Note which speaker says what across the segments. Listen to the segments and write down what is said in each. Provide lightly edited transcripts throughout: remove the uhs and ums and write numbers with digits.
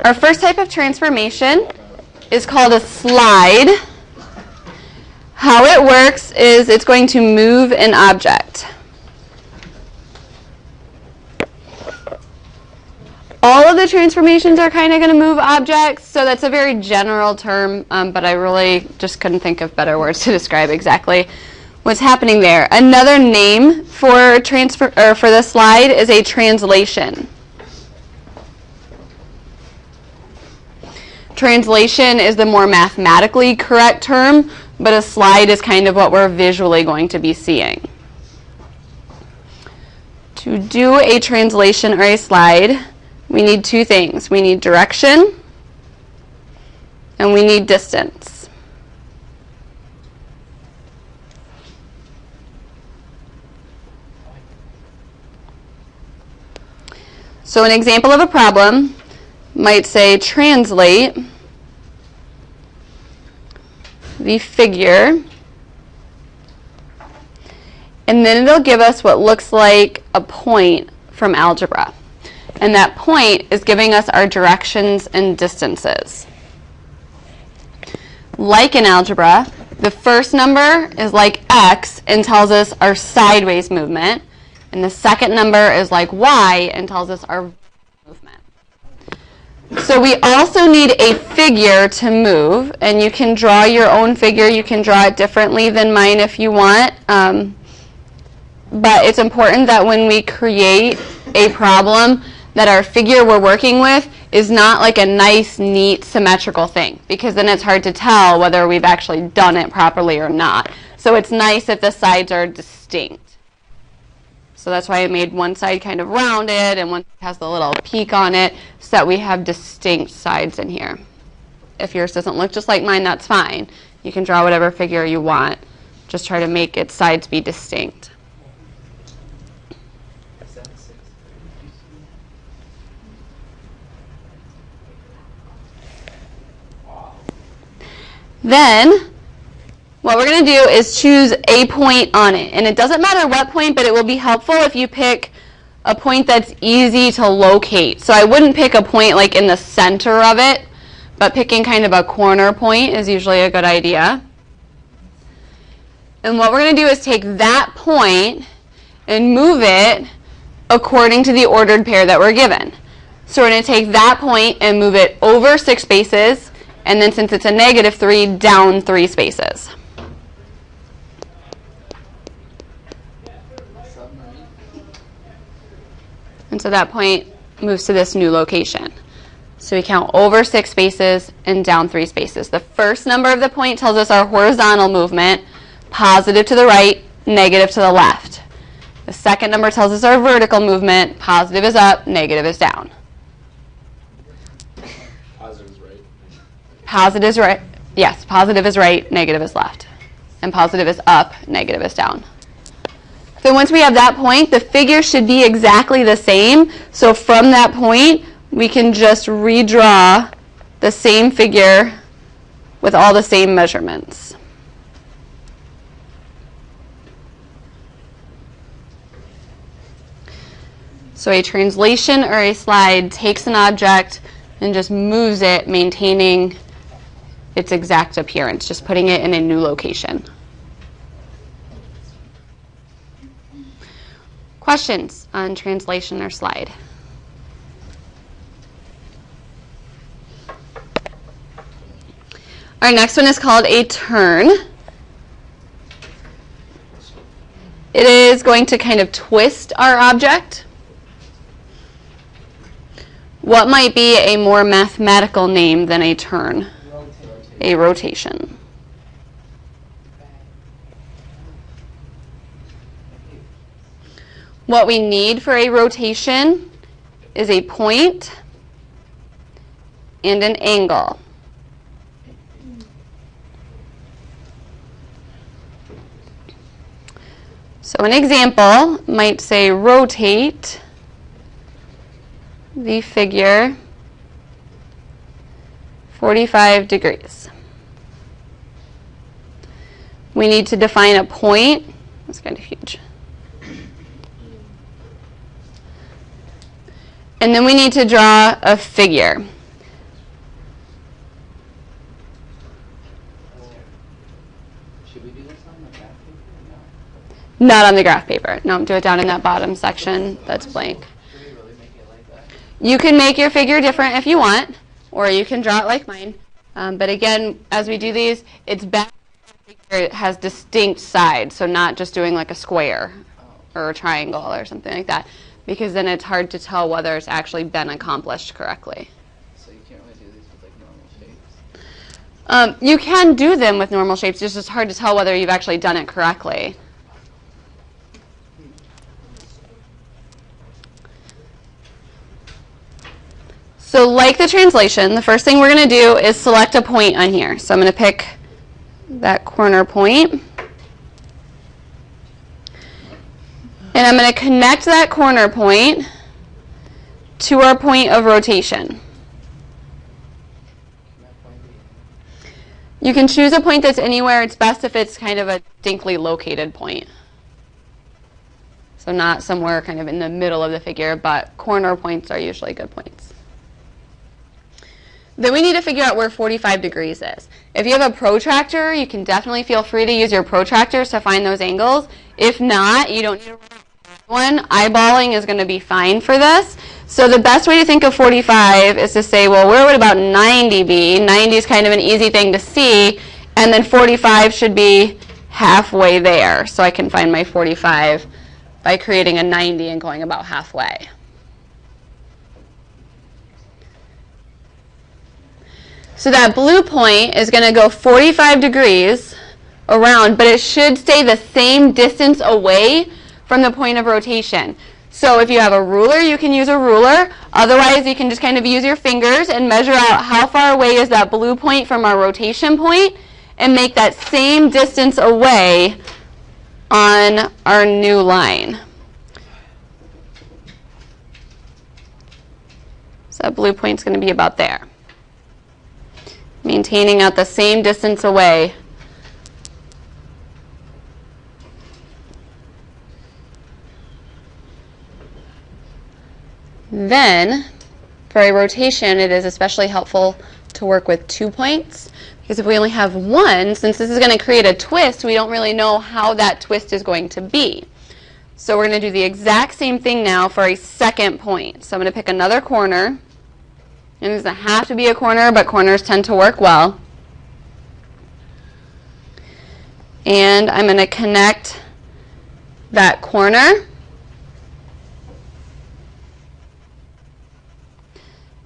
Speaker 1: Our first type of transformation is called a slide. How it works is it's going to move an object. All of the transformations are kind of going to move objects, so that's a very general term, but I really just couldn't think of better words to describe exactly what's happening there. Another name for the slide is a translation. Translation is the more mathematically correct term, but a slide is kind of what we're visually going to be seeing. To do a translation or a slide, we need two things. We need direction, and we need distance. So an example of a problem might say translate the figure, and then it'll give us what looks like a point from algebra. And that point is giving us our directions and distances. Like in algebra, the first number is like x and tells us our sideways movement, and the second number is like y and tells us our movement. So we also need a figure to move, and you can draw your own figure. You can draw it differently than mine if you want. But it's important that when we create a problem, that our figure we're working with is not like a nice, neat, symmetrical thing, because then it's hard to tell whether we've actually done it properly or not. So it's nice if the sides are distinct. So that's why I made one side kind of rounded and one has the little peak on it, so that we have distinct sides in here. If yours doesn't look just like mine, that's fine. You can draw whatever figure you want. Just try to make its sides be distinct. Then, what we're going to do is choose a point on it. And it doesn't matter what point, but it will be helpful if you pick a point that's easy to locate. So I wouldn't pick a point like in the center of it, but picking kind of a corner point is usually a good idea. And what we're going to do is take that point and move it according to the ordered pair that we're given. So we're going to take that point and move it over 6 spaces, and then since it's a -3, down 3 spaces. And so that point moves to this new location. So we count over 6 spaces and down 3 spaces. The first number of the point tells us our horizontal movement, positive to the right, negative to the left. The second number tells us our vertical movement, positive is up, negative is down. Positive is right. Yes, positive is right, negative is left. And positive is up, negative is down. So once we have that point, the figure should be exactly the same. So from that point, we can just redraw the same figure with all the same measurements. So a translation or a slide takes an object and just moves it, maintaining its exact appearance, just putting it in a new location. Questions on translation or slide? Our next one is called a turn. It is going to kind of twist our object. What might be a more mathematical name than a turn? A rotation. What we need for a rotation is a point and an angle. So an example might say rotate the figure 45 degrees. We need to define a point. That's kind of huge. And then we need to draw a figure. Not on the graph paper. No, do it down in that bottom section that's blank. You can make your figure different if you want, or you can draw it like mine. But again, as we do these, it's better if it has distinct sides, so not just doing like a square or a triangle or something like that, because then it's hard to tell whether it's actually been accomplished correctly.
Speaker 2: So you can't really do these with like normal shapes?
Speaker 1: You can do them with normal shapes, it's just hard to tell whether you've actually done it correctly. So like the translation, the first thing we're going to do is select a point on here. So I'm going to pick that corner point. And I'm going to connect that corner point to our point of rotation. You can choose a point that's anywhere. It's best if it's kind of a distinctly located point. So not somewhere kind of in the middle of the figure, but corner points are usually good points. Then we need to figure out where 45 degrees is. If you have a protractor, you can definitely feel free to use your protractors to find those angles. If not, you don't need one. Eyeballing is going to be fine for this. So the best way to think of 45 is to say, well, where would about 90 be? 90 is kind of an easy thing to see, and then 45 should be halfway there. So I can find my 45 by creating a 90 and going about halfway. So that blue point is going to go 45 degrees around, but it should stay the same distance away from the point of rotation. So if you have a ruler, you can use a ruler. Otherwise, you can just kind of use your fingers and measure out how far away is that blue point from our rotation point and make that same distance away on our new line. So that blue point's going to be about there. Maintaining out the same distance away. Then, for a rotation, it is especially helpful to work with 2 points, because if we only have one, since this is going to create a twist, we don't really know how that twist is going to be. So we're going to do the exact same thing now for a second point. So I'm going to pick another corner. And it doesn't have to be a corner, but corners tend to work well. And I'm going to connect that corner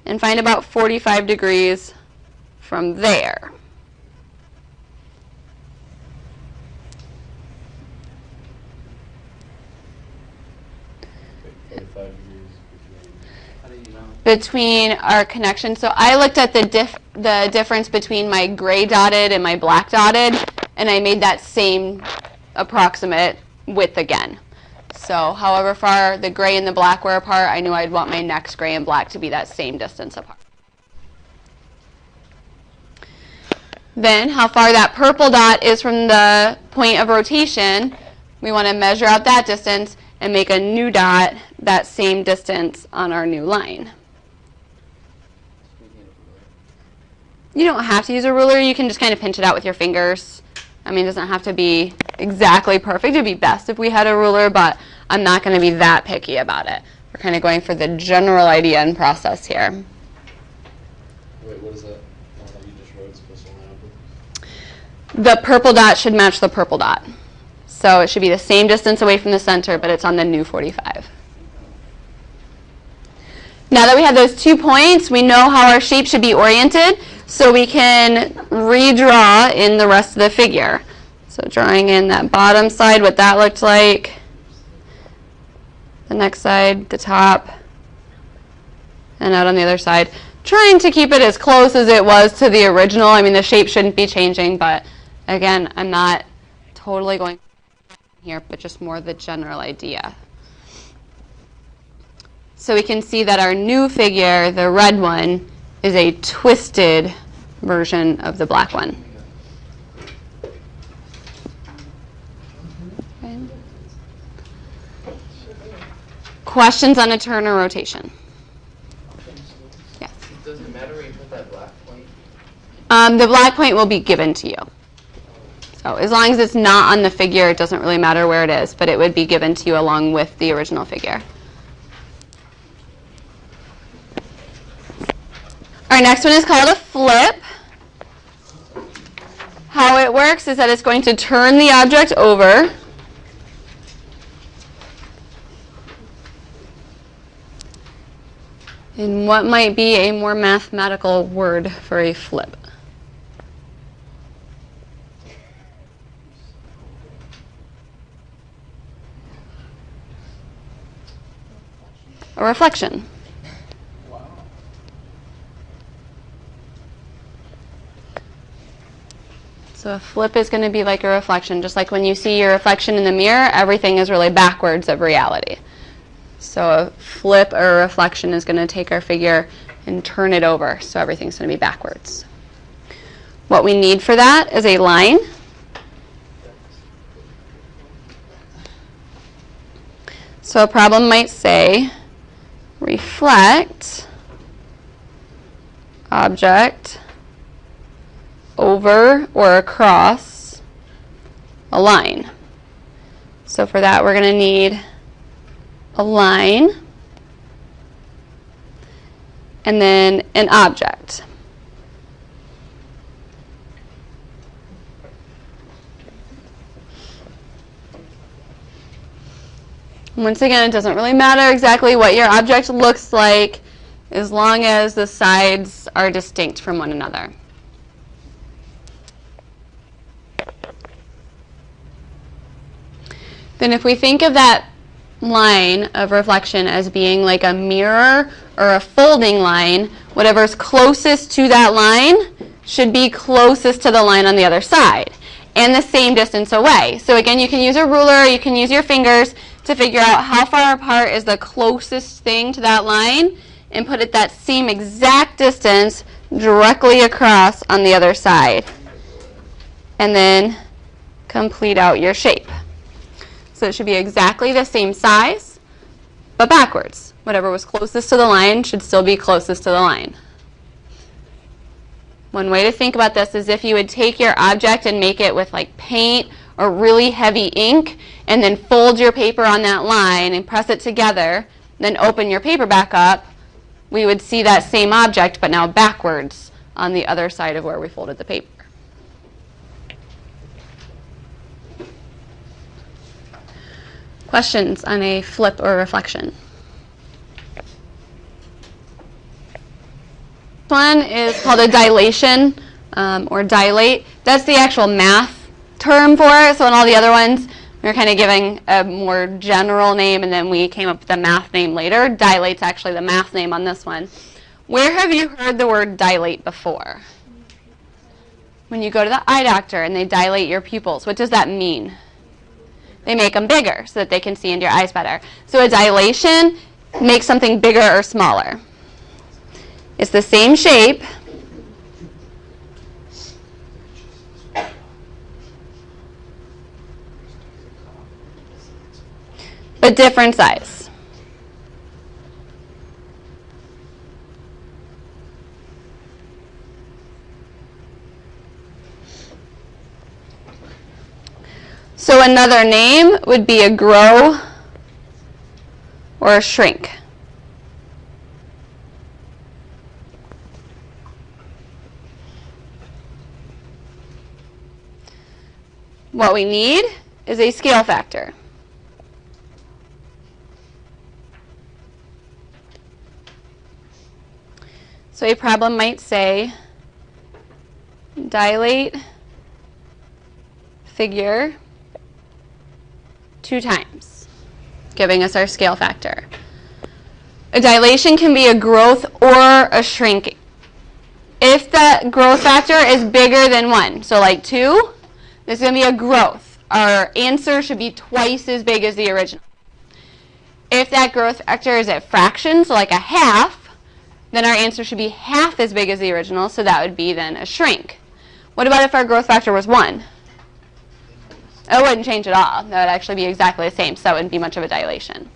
Speaker 1: and find about 45 degrees from there. Between our connection. So I looked at the difference between my gray dotted and my black dotted, and I made that same approximate width again. So however far the gray and the black were apart, I knew I'd want my next gray and black to be that same distance apart. Then how far that purple dot is from the point of rotation, we want to measure out that distance and make a new dot that same distance on our new line. You don't have to use a ruler. You can just kind of pinch it out with your fingers. I mean, it doesn't have to be exactly perfect. It would be best if we had a ruler, but I'm not going to be that picky about it. We're kind of going for the general idea and process here.
Speaker 2: Wait, what is that? You just wrote supposed to line up with?
Speaker 1: The purple dot should match the purple dot. So it should be the same distance away from the center, but it's on the new 45. Now that we have those 2 points, we know how our shape should be oriented, so we can redraw in the rest of the figure. So drawing in that bottom side, what that looked like, the next side, the top, and out on the other side. Trying to keep it as close as it was to the original. I mean, the shape shouldn't be changing, but again, I'm not totally going here, but just more the general idea. So we can see that our new figure, the red one, is a twisted version of the black one. Okay. Questions on a turn or rotation? Yes.
Speaker 2: Does it matter where you put that black point?
Speaker 1: The black point will be given to you. So as long as it's not on the figure, it doesn't really matter where it is, but it would be given to you along with the original figure. Our next one is called a flip. How it works is that it's going to turn the object over. And what might be a more mathematical word for a flip? A reflection. So a flip is going to be like a reflection. Just like when you see your reflection in the mirror, everything is really backwards of reality. So a flip or a reflection is going to take our figure and turn it over. So everything's going to be backwards. What we need for that is a line. So a problem might say, reflect object over or across a line. So for that, we're going to need a line and then an object. Once again, it doesn't really matter exactly what your object looks like as long as the sides are distinct from one another. Then if we think of that line of reflection as being like a mirror or a folding line, whatever's closest to that line should be closest to the line on the other side and the same distance away. So again, you can use a ruler, you can use your fingers to figure out how far apart is the closest thing to that line and put it that same exact distance directly across on the other side. And then complete out your shape. So it should be exactly the same size, but backwards. Whatever was closest to the line should still be closest to the line. One way to think about this is if you would take your object and make it with like paint or really heavy ink, and then fold your paper on that line and press it together, then open your paper back up, we would see that same object, but now backwards on the other side of where we folded the paper. Questions on a flip or reflection? This one is called a dilation or dilate. That's the actual math term for it. So in all the other ones, we were kind of giving a more general name, and then we came up with the math name later. Dilate's actually the math name on this one. Where have you heard the word dilate before? When you go to the eye doctor and they dilate your pupils, what does that mean? They make them bigger so that they can see into your eyes better. So a dilation makes something bigger or smaller. It's the same shape, but different size. So another name would be a grow or a shrink. What we need is a scale factor. So a problem might say, dilate figure 2 times, giving us our scale factor. A dilation can be a growth or a shrink. If that growth factor is bigger than 1, so like 2, this is going to be a growth. Our answer should be twice as big as the original. If that growth factor is at fractions, so like a half, then our answer should be half as big as the original, so that would be then a shrink. What about if our growth factor was 1? It wouldn't change at all. That would actually be exactly the same, so that wouldn't be much of a dilation.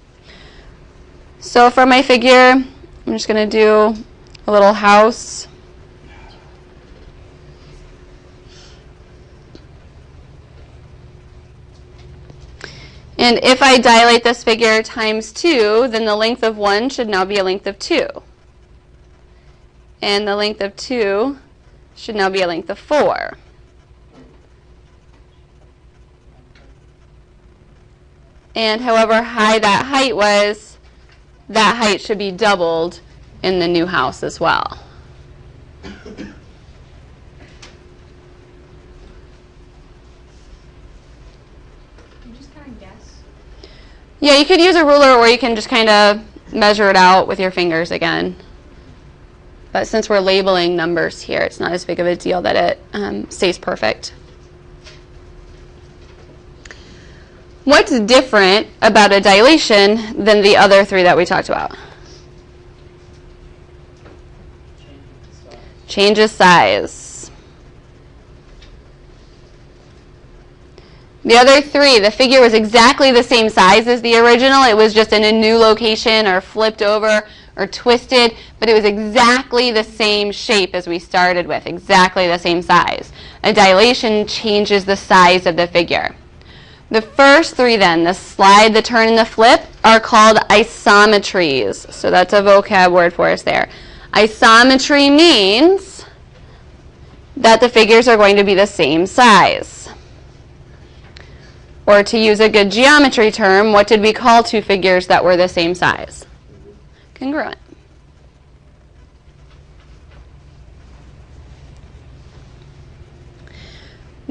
Speaker 1: So for my figure, I'm just going to do a little house. And if I dilate this figure times 2, then the length of 1 should now be a length of 2. And the length of 2 should now be a length of 4. And however high that height was, that height should be doubled in the new house as well.
Speaker 3: You just kind of guess.
Speaker 1: Yeah, you could use a ruler or you can just kind of measure it out with your fingers again. But since we're labeling numbers here, it's not as big of a deal that it stays perfect. What's different about a dilation than the other 3 that we talked about? Changes size. The other 3, the figure was exactly the same size as the original. It was just in a new location or flipped over or twisted, but it was exactly the same shape as we started with, exactly the same size. A dilation changes the size of the figure. The first 3 then, the slide, the turn, and the flip, are called isometries. So that's a vocab word for us there. Isometry means that the figures are going to be the same size. Or to use a good geometry term, what did we call 2 figures that were the same size? Congruent.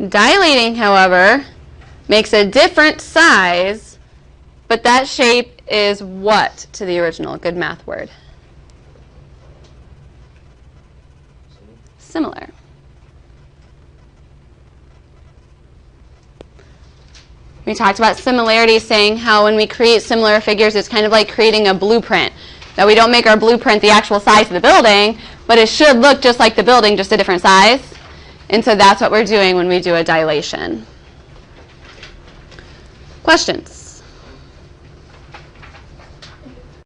Speaker 1: Dilating, however, makes a different size, but that shape is what to the original? Good math word. Similar. We talked about similarity, saying how when we create similar figures, it's kind of like creating a blueprint. That we don't make our blueprint the actual size of the building, but it should look just like the building, just a different size. And so that's what we're doing when we do a dilation. Questions?